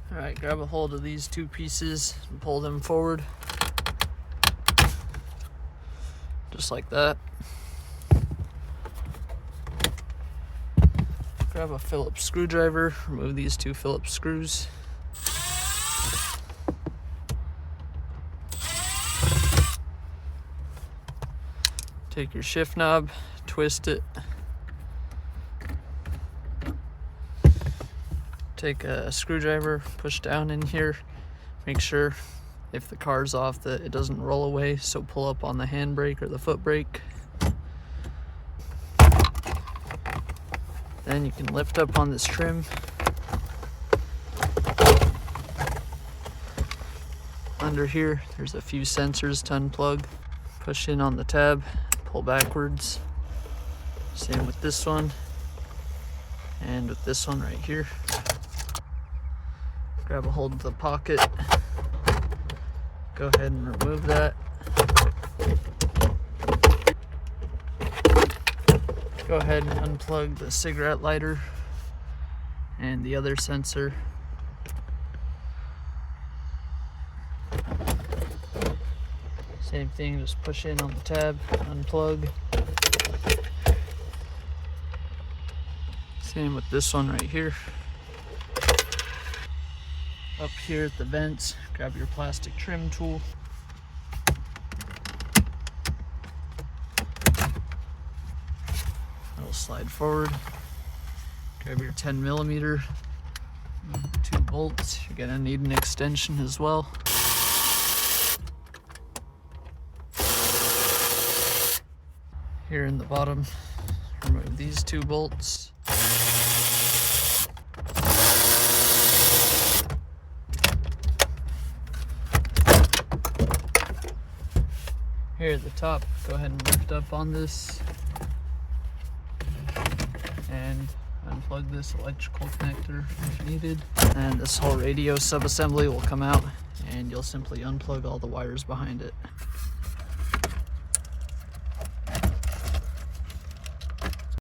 All right, grab a hold of these two pieces and pull them forward. Just like that. Grab a Phillips screwdriver, remove these two Phillips screws. Take your shift knob, twist it. Take a screwdriver, push down in here. Make sure if the car's off that it doesn't roll away, so pull up on the handbrake or the foot brake. Then you can lift up on this trim. Under here, there's a few sensors to unplug. Push in on the tab, pull backwards. Same with this one, and with this one right here. Grab a hold of the pocket. Go ahead and remove that. Go ahead and unplug the cigarette lighter and the other sensor. Same thing, just push in on the tab, unplug. Same with this one right here. Up here at the vents, grab your plastic trim tool. It'll slide forward. Grab your 10mm, 2 bolts. You're gonna need an extension as well. Here in the bottom, remove these 2 bolts. Here at the top, go ahead and lift up on this and unplug this electrical connector if needed. And this whole radio subassembly will come out and you'll simply unplug all the wires behind it.